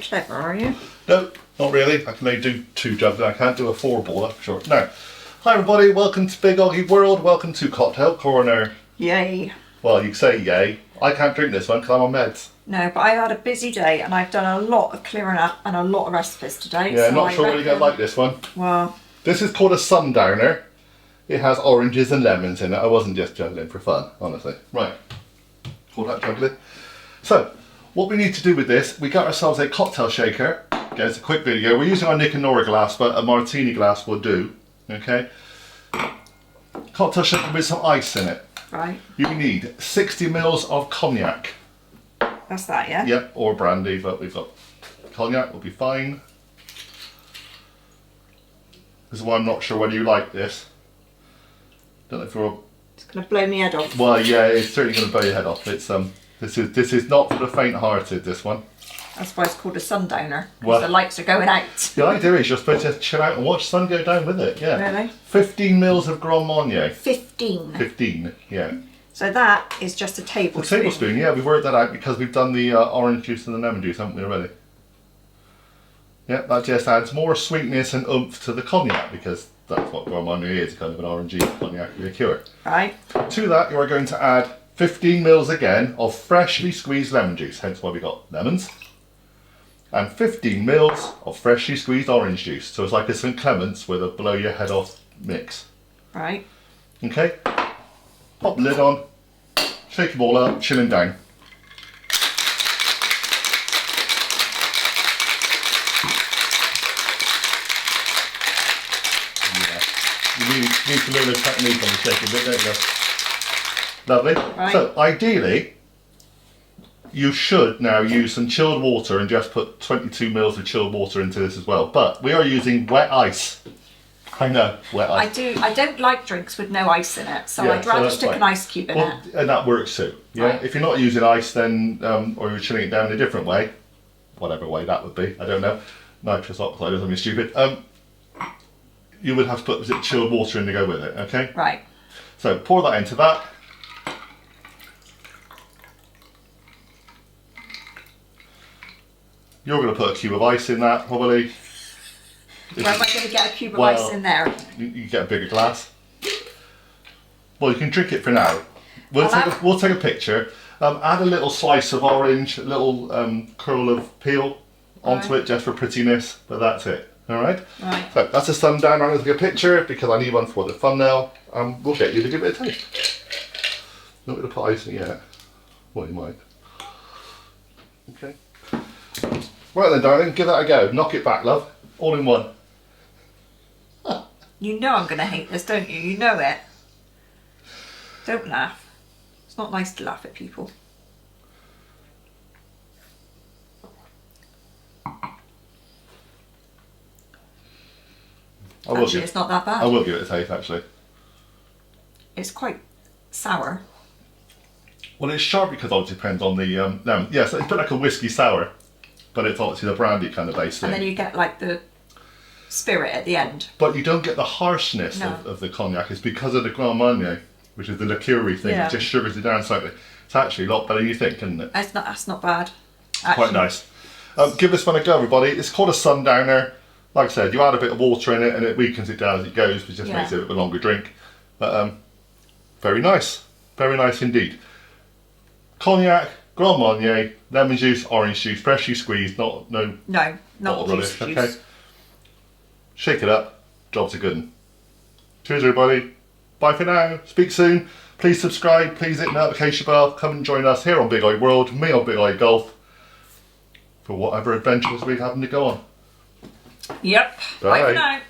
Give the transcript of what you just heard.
clever, are you? No, not really. I can only do 2 jugs. I can't do a 4-baller for sure. No. Hi everybody, welcome to Big OGGIE World. Welcome to Cocktail Corner. Yay. Well, you say yay. I can't drink this one because I'm on meds. No, but I've had a busy day and I've done a lot of clearing up and a lot of recipes today. Yeah, so not sure whether you're going to like this one. Well, This is called a Sundowner. It has oranges and lemons in it. I wasn't just juggling for fun, honestly. Right. Call that juggling. So, what we need to do with this, we got ourselves a cocktail shaker. Okay, it's a quick video. We're using our Nick and Nora glass, but a martini glass will do. Okay. Cocktail shaker with some ice in it. right. You need 60 mils of cognac. That's that, yeah? Yep, or brandy, but we've got cognac, will be fine. This is why I'm not sure whether you like this. Don't know if you're... It's going to blow me head off. Well, yeah, it's certainly going to blow your head off. It's this is not for the faint-hearted, this one. That's why it's called a sundowner. Because Well- the lights are going out. The idea is you're supposed to chill out and watch the sun go down with it, yeah. Really? 15 mils of Grand Marnier. 15. 15, yeah. So that is just a A tablespoon. tablespoon, yeah, we worked that out because we've done the orange juice and the lemon juice, haven't we, already? Yeah, that just adds more sweetness and oomph to the cognac because that's what Grand Marnier is, kind of an orangey cognac liqueur. Right. To that, you are going to add 15 mils again of freshly squeezed lemon juice, hence why we got lemons. And 15 mils of freshly squeezed orange juice. So it's like a St. Clement's with a blow your head off mix. Right. Okay? Pop the lid on, shake them all up, chill them down. Yeah. You need to learn a technique on the shaking bit, don't you? Lovely. Right. So ideally, you should now use some chilled water and just put 22 mils of chilled water into this as well. But we are using wet ice. I know, wet ice. I don't like drinks with no ice in it, so Yeah, I'd so rather that's stick fine. an ice cube in Well, it. and that works too. Yeah. Right. If you're not using ice, then or you're chilling it down in a different way, whatever way that would be, I don't know. Nitrous oxide or something stupid. You would have to put chilled water in to go with it. Okay. Right. So pour that into that. You're going to put a cube of ice in that, probably. Where am I going to get a cube of Well, ice in there? You get a bigger glass. Well, you can drink it for now. We'll I'll take a picture. Add a little slice of orange, a little curl of peel onto Right. it just for prettiness, but that's it. All right. Right. So that's a Sundowner. I'm going to take a picture because I need one for the thumbnail. We'll get you to give it a taste. Not going to put ice in it yet. Well, you might. Okay. Right then, darling, give that a go. Knock it back, love. All in one. You know I'm going to hate this, don't you? You know it. Don't laugh. It's not nice to laugh at people. Actually, it's not that I bad. will give it a taste, actually. It's quite sour. Well, it's sharp because obviously it depends on the lemon. Yeah, so it's a bit like a whiskey sour, but it's obviously the brandy kind of base thing. And then you get like the spirit at the end. But you don't get the harshness No. of the cognac. It's because of the Grand Marnier, which is the liqueur-y thing. Yeah. It just sugars it down slightly. It's actually a lot better than you think, isn't it? That's not bad. Quite Actually, nice. Give this one a go, everybody. It's called a Sundowner. Like I said, you add a bit of water in it and it weakens it down as it goes, which just Yeah. makes it a bit of a longer drink. But very nice. Very nice indeed. Cognac, Grand Marnier, lemon juice, orange juice, freshly squeezed, No, bottle not rubbish, juice. okay? Shake it up, job's a good one. Cheers everybody, bye for now, speak soon. Please subscribe, please hit the notification bell, come and join us here on Big OGGIE World, me on Big OGGIE Golf, for whatever adventures we happen to go on. Yep. Bye Bye. for now.